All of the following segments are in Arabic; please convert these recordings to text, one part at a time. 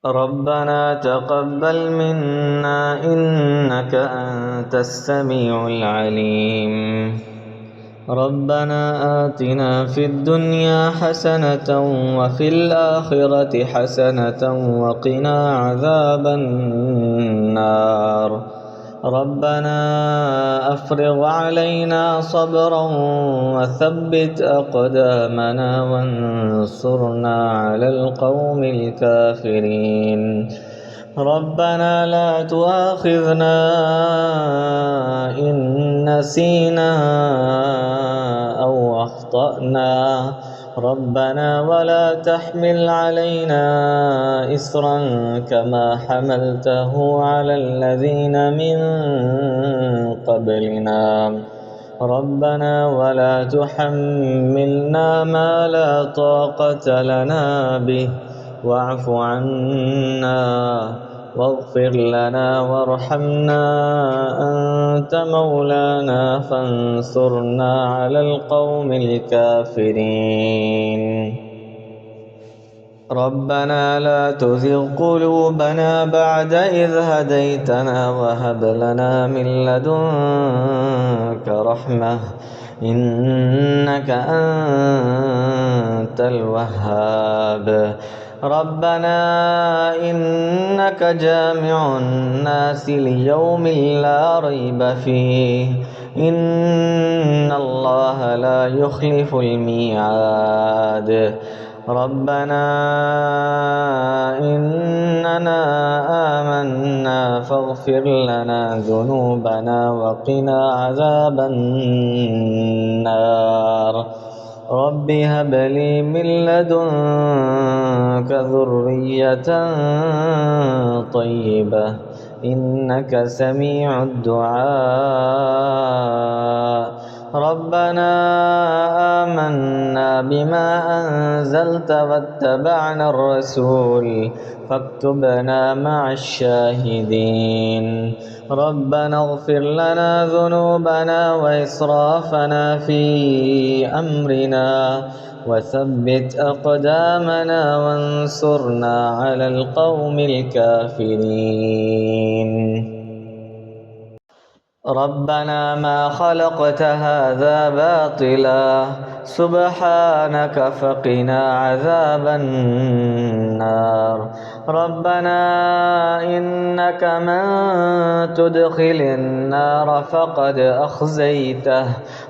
ربنا تقبل منا إنك أنت السميع العليم. ربنا آتنا في الدنيا حسنة وفي الآخرة حسنة وقنا عذاب النار. ربنا أفرغ علينا صبرا وثبت أقدامنا وانصرنا على القوم الكافرين. ربنا لا تؤاخذنا إن نسينا أو أخطأنا. ربنا ولا تحمل علينا إصرا كما حملته على الذين من قبلنا. ربنا ولا تحملنا ما لا طاقة لنا به واعف عنا واغفر لنا وارحمنا أنت مولانا فانصرنا على القوم الكافرين. ربنا لا تزغ قلوبنا بعد إذ هديتنا وهب لنا من لدنك رحمة إنك أنت الوهاب. ربنا إنك جامع الناس ليوم لا ريب فيه إن الله لا يخلف الميعاد. ربنا إننا آمنا فاغفر لنا ذنوبنا وقنا عذاب النار. رب هب لي من لدنك ذرية طيبة إنك سميع الدعاء. ربنا آمنا بما أنزلت واتبعنا الرسول فاكتبنا مع الشاهدين. ربنا اغفر لنا ذنوبنا وإسرافنا في أمرنا وثبت أقدامنا وانصرنا على القوم الكافرين. ربنا ما خلقت هذا باطلا سبحانك فقنا عذاب النار. ربنا إنك من تدخل النار فقد أخزيته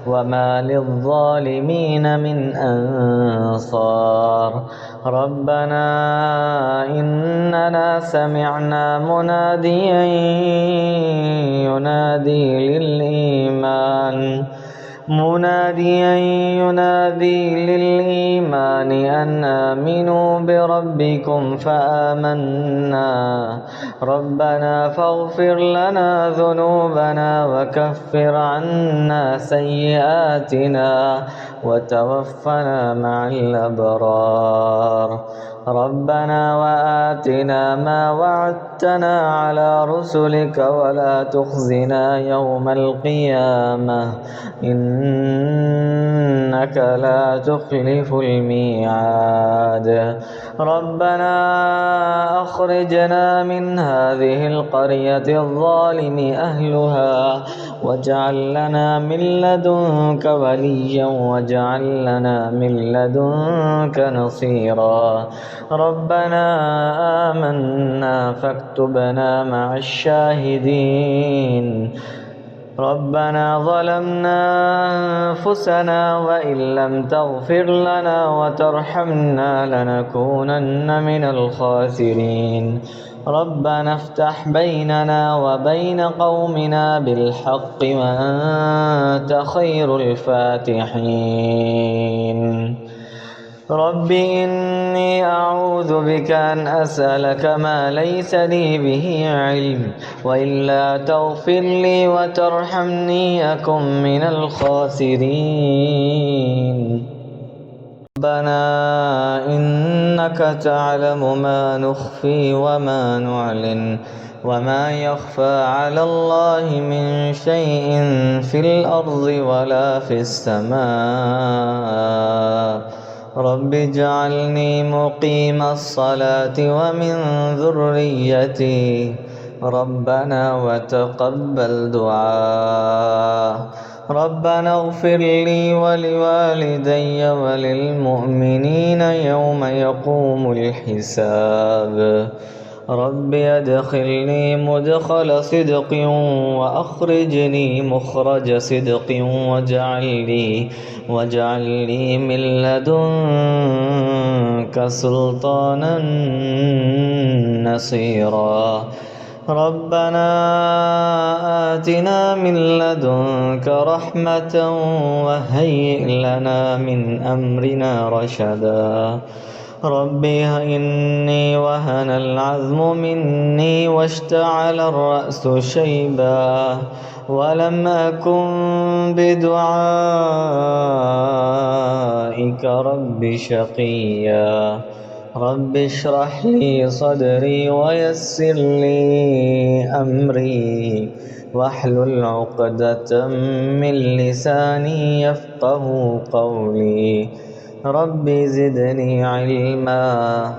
وما للظالمين من أنصار. ربنا إننا سمعنا مناديا ينادي للإيمان أن آمنوا بربكم فآمنا. ربنا فاغفر لنا ذنوبنا وكفر عنا سيئاتنا وتوفنا مع الأبرار. ربنا وآتنا ما وعدتنا على رسلك ولا تخزنا يوم القيامة إنك لا تخلف الميعاد. ربنا أخرجنا من هذه القرية الظالم أهلها واجعل لنا من لدنك وليا واجعل لنا من لدنك نصيرا. ربنا آمنا فاكتبنا مع الشاهدين. ربنا ظلمنا أنفسنا وإن لم تغفر لنا وترحمنا لنكونن من الخاسرين. ربنا افتح بيننا وبين قومنا بالحق وأنت خير الفاتحين. رب إني أعوذ بك أن أسألك ما ليس لي به علم وإلا تغفر لي وترحمني أكن من الخاسرين. ربنا إنك تعلم ما نخفي وما نعلن وما يخفى على الله من شيء في الأرض ولا في السماء. رب اجعلني مقيم الصلاة ومن ذريتي ربنا وتقبل دعاء. ربنا اغفر لي ولوالدي وللمؤمنين يوم يقوم الحساب. رب ادخلني مدخل صدق وأخرجني مخرج صدق واجعل لي من لدنك سلطانا نصيرا. ربنا آتنا من لدنك رحمة وهيئ لنا من أمرنا رشدا. ربي إني وهن العظم مني واشتعل الرأس شيبا ولم أكن بدعائك رب شقيا. رب اشرح لي صدري ويسر لي أمري واحلل عقدة من لساني يفقه قولي. رب زدني علما.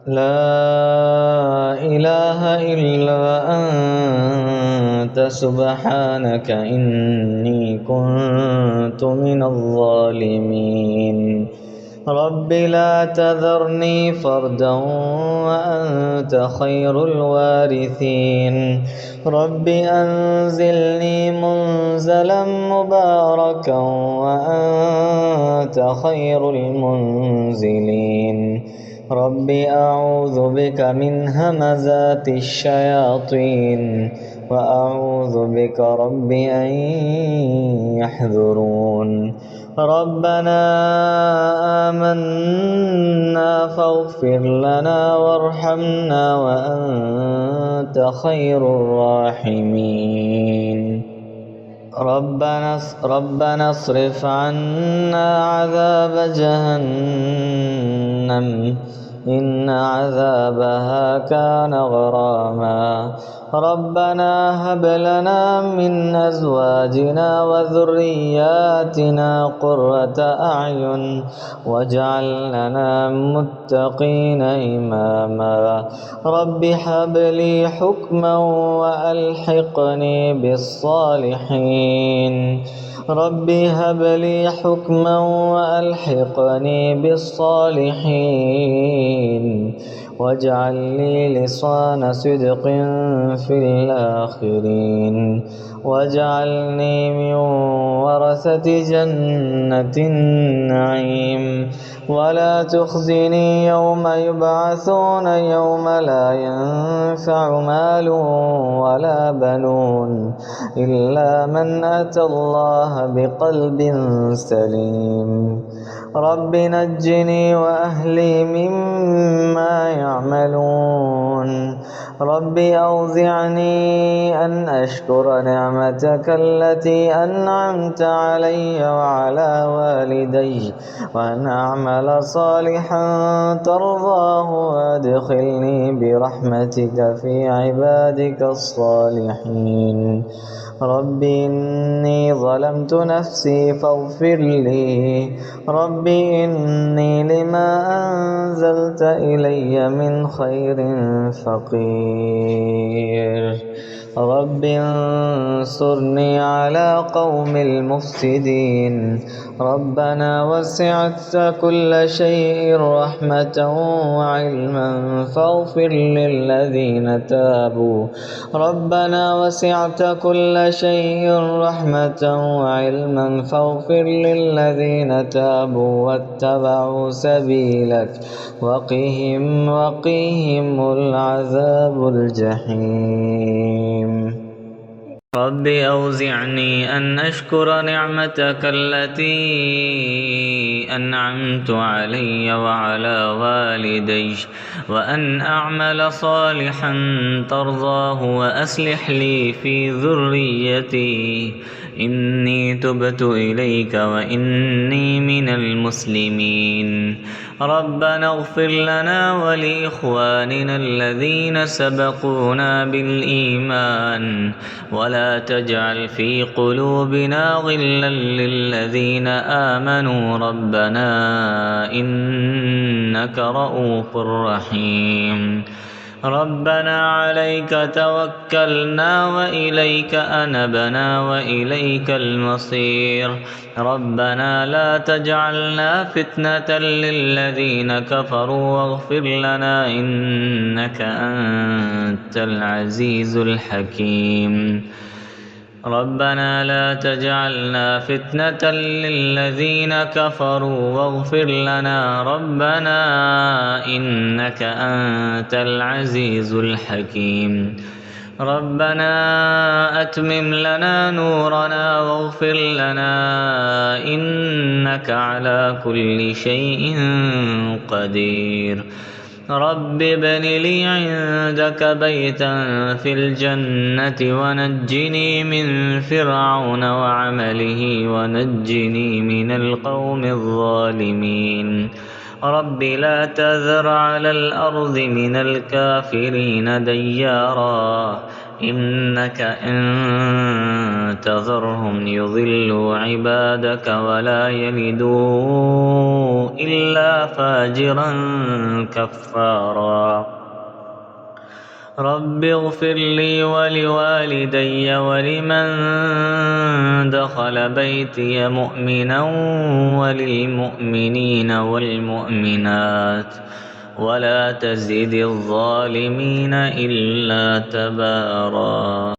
لا إله إلا أنت سبحانك إني كنت من الظالمين. رب لا تذرني فردا وأنت خير الوارثين. رب أنزلني منزلا مباركا وأنت خير المنزلين. رب أعوذ بك من همزات الشياطين وأعوذ بك رب أن يحضرون. ربنا آمنا فاغفر لنا وارحمنا وأنت خير الراحمين. ربنا اصرف عنا عذاب جهنم إن عذابها كان غراما. ربنا هب لنا من أزواجنا وذرياتنا قرة أعين واجعلنا متقين إماما. رب هب لي حكما وألحقني بالصالحين. رب هب لي حكما وألحقني بالصالحين واجعل لي لسان صدق في الآخرين واجعلني من ورثة جنة النعيم ولا تخزني يوم يبعثون يوم لا ينفع مال ولا بنون إلا من أتى الله بقلب سليم. رب نجني وأهلي مما يعملون. رب أوزعني أن أشكر نعمتك التي أنعمت علي وعلى والدي وأن أعمل صالحا ترضاه وادخلني برحمتك في عبادك الصالحين. رب إني ظلمت نفسي فاغفر لي. رب إني لما أنزلت إلي من خير فقير. رب انصرني على قوم المفسدين. ربنا وسعت كل شيء رحمة وعلما فاغفر للذين تابوا. ربنا وسعت كل شيء رحمة وعلما فاغفر للذين تابوا واتبعوا سبيلك وقهم العذاب الجحيم. رب أوزعني أن أشكر نعمتك التي أنعمت علي وعلى والدي وأن أعمل صالحا ترضاه وأصلح لي في ذريتي إني تبت إليك وإني من المسلمين. ربنا اغفر لنا ولإخواننا الذين سبقونا بالإيمان ولا تجعل في قلوبنا غلا للذين آمنوا ربنا إنك رؤوف رحيم ربنا عليك توكلنا وإليك أنبنا وإليك المصير ربنا لا تجعلنا فتنة للذين كفروا واغفر لنا إنك أنت العزيز الحكيم ربنا لا تجعلنا فتنة للذين كفروا واغفر لنا ربنا إنك أنت العزيز الحكيم ربنا أتمم لنا نورنا واغفر لنا إنك على كل شيء قدير رب ابن لي عندك بيتا في الجنة ونجني من فرعون وعمله ونجني من القوم الظالمين رب لا تذر على الأرض من الكافرين ديارا إنك إن تذرهم يضلوا عبادك ولا يلدوا إلا فاجرا كفارا رب اغفر لي ولوالدي ولمن دخل بيتي مؤمنا وللمؤمنين والمؤمنات ولا تزد الظالمين إلا تبارا.